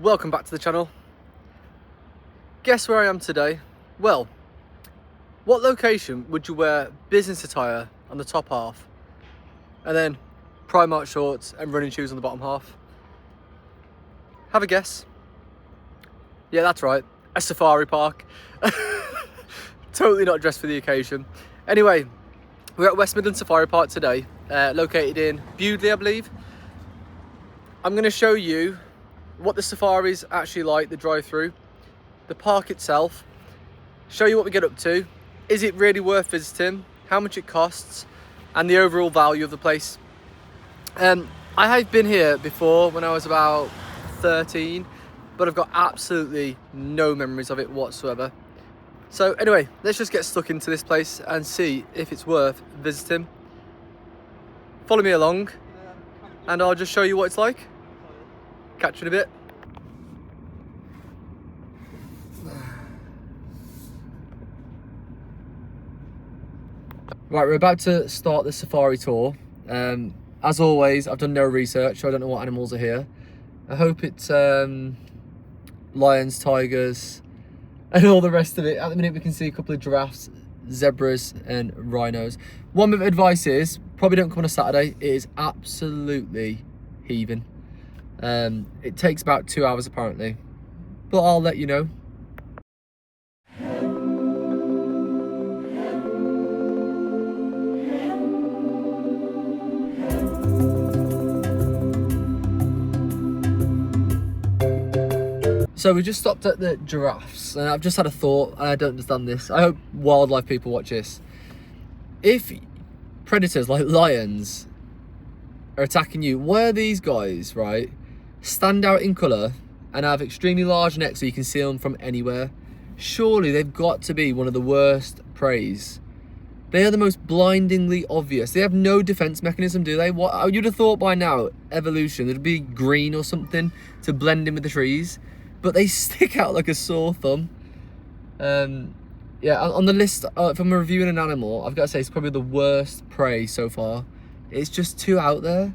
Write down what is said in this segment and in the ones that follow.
Welcome back to the channel. Guess where I am today? Well, what location would you wear business attire on the top half and then Primark shorts and running shoes on the bottom half? Have a guess. Yeah, that's right, a safari park. Totally not dressed for the occasion. Anyway, we're at West Midlands Safari Park today, located in Bewdley, I believe. I'm going to show you what the safari's actually like, the drive-through, the park itself, show you what we get up to, is it really worth visiting, how much it costs, and the overall value of the place. I have been here before when I was about 13, but I've got absolutely no memories of it whatsoever. So anyway, let's just get stuck into this place and see if it's worth visiting. Follow me along and I'll just show you what it's like. Catch you in a bit. Right, we're about to start the safari tour. As always, I've done no research, so I don't know what animals are here. I hope it's lions, tigers, and all the rest of it. At the minute we can see a couple of giraffes, zebras and rhinos. One bit of advice is, probably don't come on a Saturday. It is absolutely heaving. It takes about 2 hours apparently, but I'll let you know. So we just stopped at the giraffes, and I've just had a thought, and I don't understand this. I hope wildlife people watch this. If predators like lions are attacking you, where these guys, right, stand out in colour and have extremely large necks so you can see them from anywhere, surely they've got to be one of the worst preys. They are the most blindingly obvious. They have no defence mechanism, do they? What you'd have thought by now, evolution, it'd be green or something to blend in with the trees. But they stick out like a sore thumb. Yeah, on the list, if I'm reviewing an animal, I've got to say it's probably the worst prey so far. It's just too out there.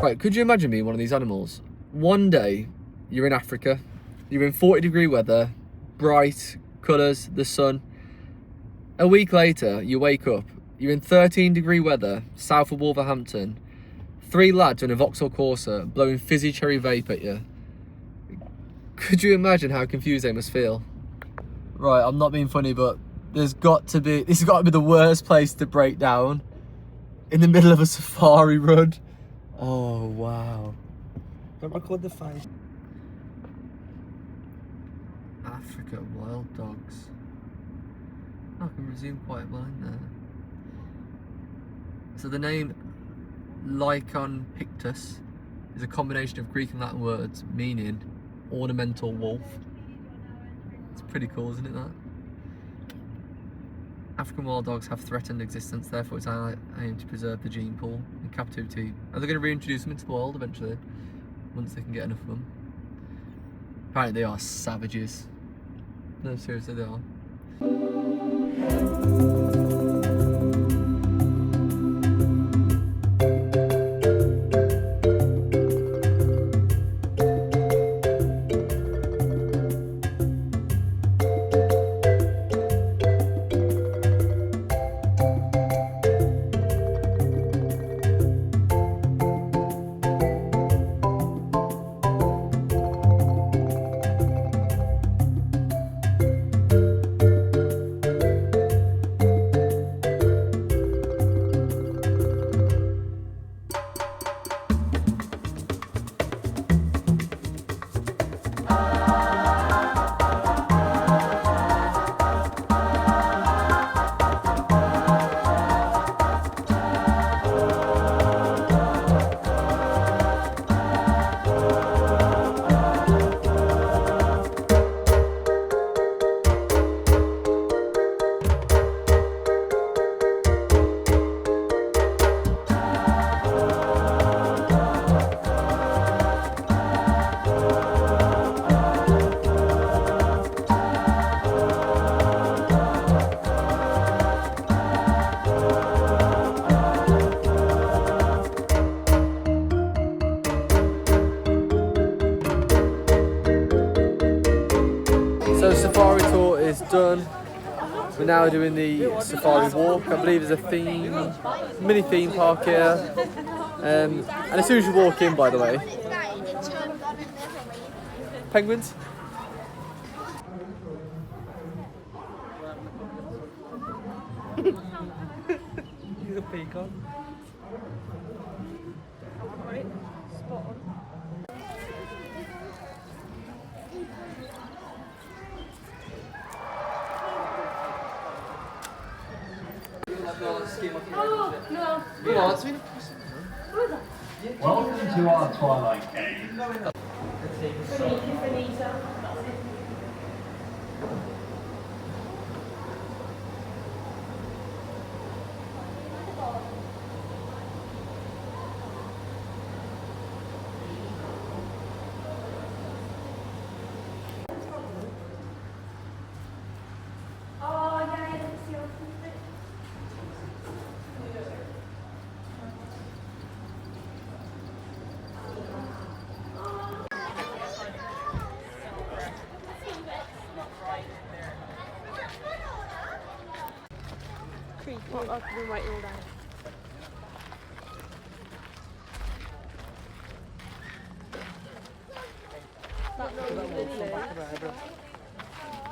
Right, could you imagine being one of these animals? One day, you're in Africa, you're in 40-degree weather, bright colours, the sun. A week later, you wake up, you're in 13-degree weather, south of Wolverhampton, 3 lads in a Vauxhall Corsa blowing fizzy cherry vape at you. Could you imagine how confused they must feel? Right, I'm not being funny, but this has got to be the worst place to break down in the middle of a safari run. Oh, wow. Don't record the face. Africa, wild dogs. I can resume quite blind there. So the name Lycon pictus is a combination of Greek and Latin words meaning ornamental wolf. It's pretty cool, isn't it, that? African wild dogs have threatened existence, therefore it's aimed to preserve the gene pool in captivity. Are they going to reintroduce them into the wild eventually, once they can get enough of them? Apparently they are savages. No, seriously, they are. is done. We're now doing the safari walk. I believe there's a mini theme park here. And as soon as you walk in, by the way, penguins. He's a peacock. Right, spot on. Oh, no. Welcome to our Twilight Cave. Creek, I've been waiting all day. That not an igloo.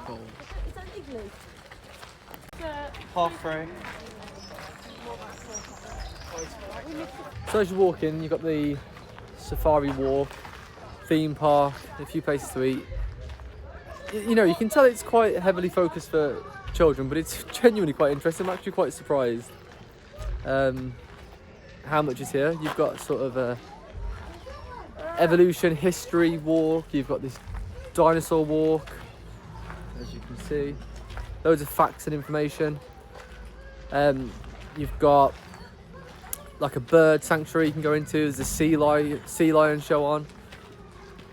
Cool. Is that an igloo? Halfway. So as you walk in, you've got the safari walk, theme park, a few places to eat. You know, you can tell it's quite heavily focused for children, but it's genuinely quite interesting. I'm actually quite surprised how much is here. You've got sort of a evolution history walk, you've got this dinosaur walk, as you can see, loads of facts and information. You've got like a bird sanctuary you can go into. There's a sea lion show on.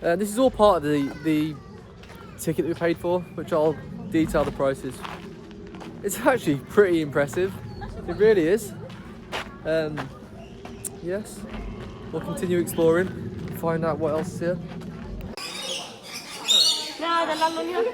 This is all part of the ticket that we paid for, which I'll detail the prices. It's actually pretty impressive. It really is. Yes, we'll continue exploring and find out what else is here. No, the landlord.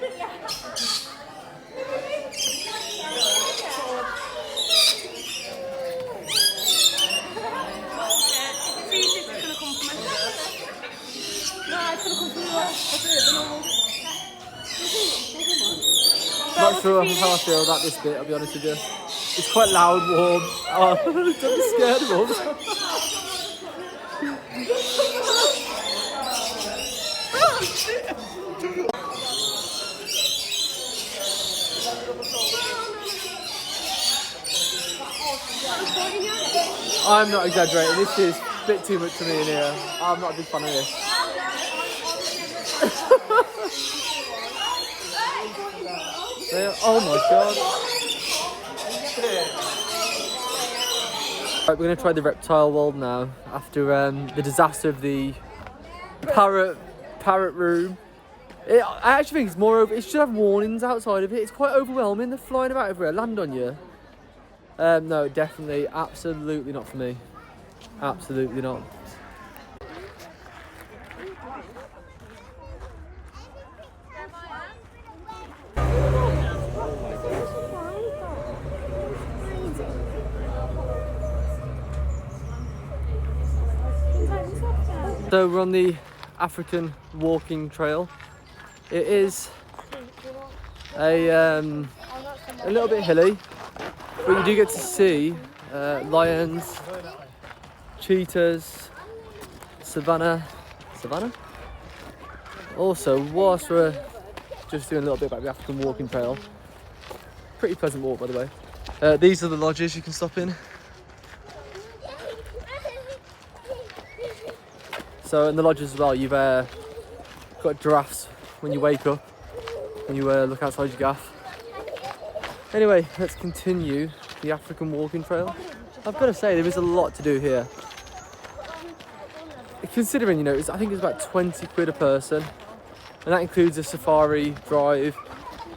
Not sure how I feel about this bit, I'll be honest with you. It's quite loud, warm. Oh, don't be scared of us. I'm not exaggerating, this is a bit too much for me in here. I'm not a big fan of this. Oh my god. Right, we're going to try the reptile world now after the disaster of the parrot room. I actually think it's more over. It should have warnings outside of it. It's quite overwhelming. They're flying about everywhere, land on you. No, definitely, absolutely not for me. Absolutely not. So we're on the African walking trail. It is a little bit hilly, but you do get to see lions, cheetahs, savannah. Also, whilst we're just doing a little bit about the African walking trail, pretty pleasant walk by the way. These are the lodges you can stop in. So in the lodges as well, you've got giraffes when you wake up, when you look outside your gaff. Anyway, let's continue the African walking trail. I've got to say, there is a lot to do here. Considering, you know, I think it's about 20 quid a person, and that includes a safari drive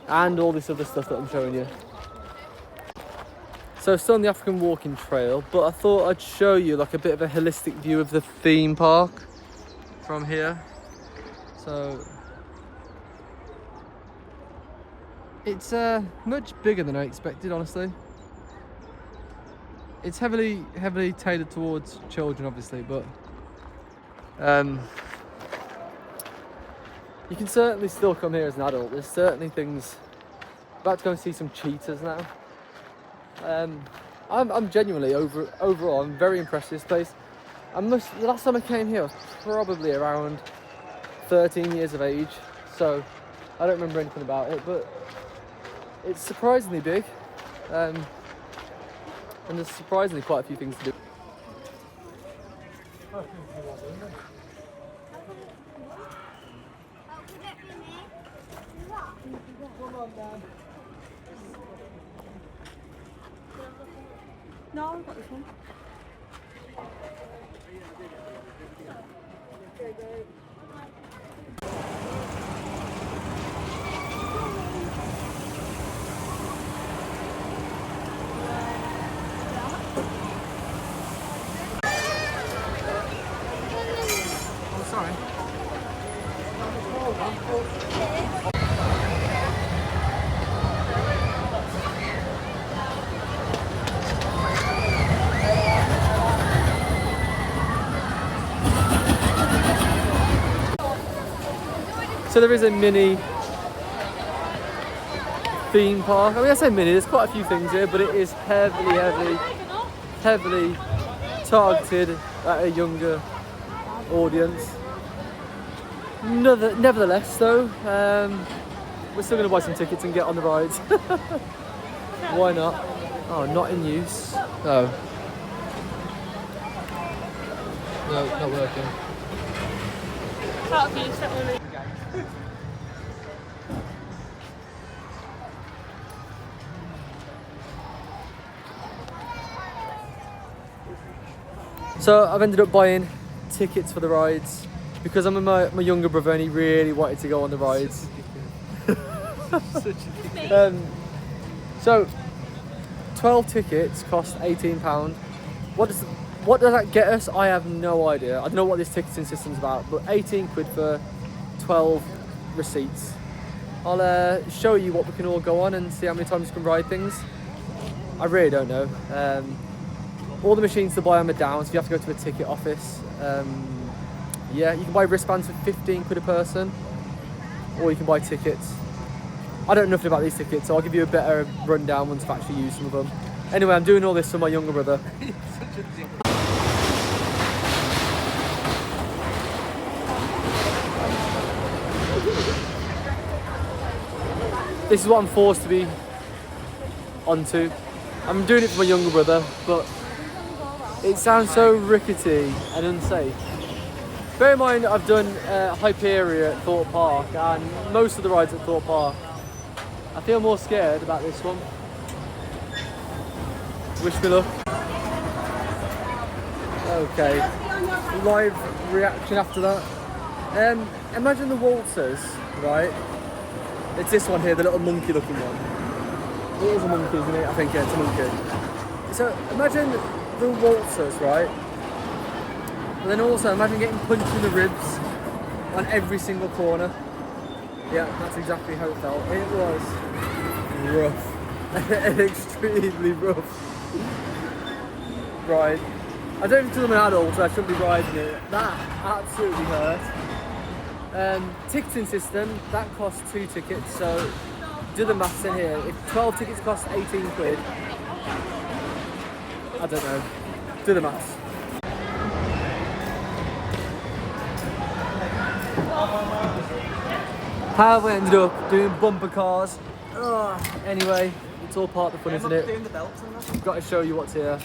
and all this other stuff that I'm showing you. So still on the African walking trail, but I thought I'd show you like a bit of a holistic view of the theme park from here. So It's much bigger than I expected, honestly. It's heavily tailored towards children, obviously, but you can certainly still come here as an adult. There's certainly things. About to go and see some cheetahs now. I'm genuinely overall. I'm very impressed with this place. The last time I came here, I was probably around 13 years of age, so I don't remember anything about it. But it's surprisingly big, and there's surprisingly quite a few things to do. No, I've got this one. Oh, sorry. So there is a mini theme park. I mean, I say mini, there's quite a few things here, but it is heavily targeted at a younger audience. Nevertheless, though, we're still going to buy some tickets and get on the rides. Why not? Oh, not in use. No. No, not working. Out of use, that one. So I've ended up buying tickets for the rides because I'm with my younger brother and he really wanted to go on the rides. So 12 tickets cost £18. What does that get us? I have no idea. I don't know what this ticketing system's about, but 18 quid for 12 receipts. I'll show you what we can all go on and see how many times we can ride things. I really don't know. All the machines to buy them are down, so you have to go to a ticket office. Yeah, you can buy wristbands for 15 quid a person, or you can buy tickets. I don't know nothing about these tickets, so I'll give you a better rundown once I've actually used some of them. Anyway, I'm doing all this for my younger brother. This is what I'm forced to be onto. I'm doing it for my younger brother, but it sounds so rickety and unsafe. Bear in mind, I've done Hyperia at Thorpe Park and most of the rides at Thorpe Park. I feel more scared about this one. Wish me luck. Okay, live reaction after that. Imagine the waltzers, right? It's this one here, the little monkey looking one. It is a monkey, isn't it? I think, yeah, it's a monkey. So imagine the waltzers, right? And then also imagine getting punched in the ribs on every single corner. Yeah, that's exactly how it felt. It was rough. Extremely rough. Right. I don't think I'm an adult, so I shouldn't be riding it. That absolutely hurt. Ticketing system, that costs 2 tickets, so do the maths in here. If 12 tickets cost 18 quid, I don't know. Do the maths. How have we ended up doing bumper cars? Anyway, it's all part of the fun, isn't it? Doing the belts and that. I've got to show you what's here.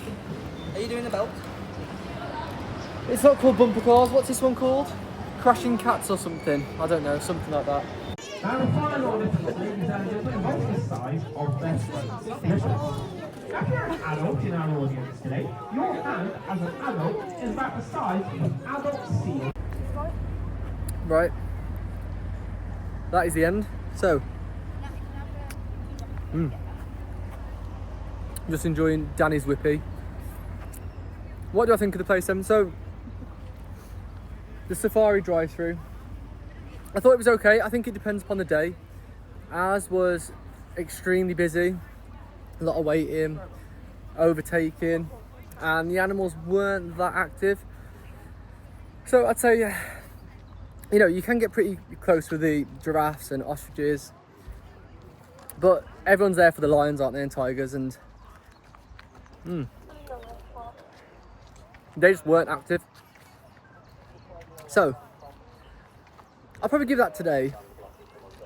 Are you doing the belt? It's not called bumper cars. What's this one called? Crashing cats or something? I don't know, something like that. Now the final difference, ladies and gentlemen, what's the size of best friends? If you're an adult in our audience today, your hand as an adult is about the size of an adult seal. Right. That is the end. So, just enjoying Danny's whippy. What do I think of the place then? So, the safari drive-thru, I thought it was okay. I think it depends upon the day. Ours was extremely busy, a lot of waiting, overtaking, and the animals weren't that active. So I'd say, you know, you can get pretty close with the giraffes and ostriches, but everyone's there for the lions, aren't they, and tigers, and they just weren't active. So I'll probably give that today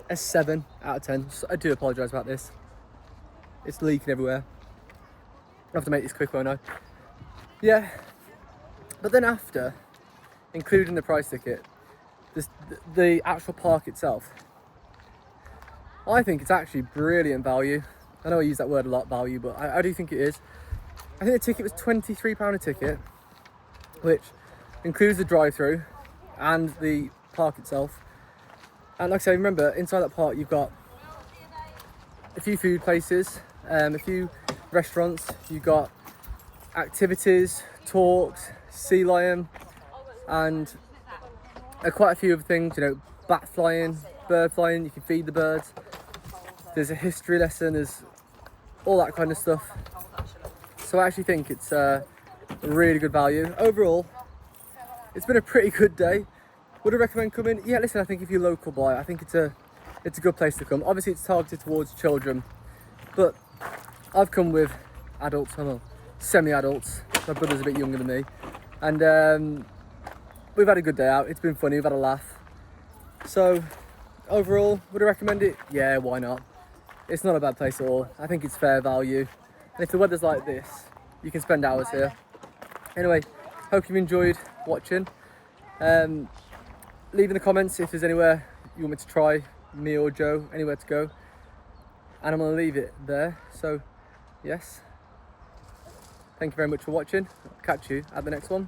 a 7 out of 10. So I do apologise about this. It's leaking everywhere. I have to make this quick, won't I? Yeah. But then after, including the price ticket, the actual park itself, I think it's actually brilliant value. I know I use that word a lot, value, but I do think it is. I think the ticket was £23 a ticket, which includes the drive-thru and the park itself. And like I say, remember, inside that park you've got a few food places, a few restaurants, you've got activities, talks, sea lion, and quite a few other things, you know, bat flying, bird flying, you can feed the birds. There's a history lesson, there's all that kind of stuff. So I actually think it's a really good value. Overall, it's been a pretty good day. Would I recommend coming? Yeah, listen, I think if you're local by, I think it's a good place to come. Obviously it's targeted towards children, but I've come with adults, well, semi-adults. My brother's a bit younger than me, and we've had a good day out. It's been funny, we've had a laugh. So overall, would I recommend it? Yeah, why not? It's not a bad place at all. I think it's fair value, and if the weather's like this, you can spend hours here. Anyway, hope you've enjoyed watching. Leave in the comments if there's anywhere you want me to try, me or Joe, anywhere to go, and I'm going to leave it there. So yes, thank you very much for watching. I'll catch you at the next one.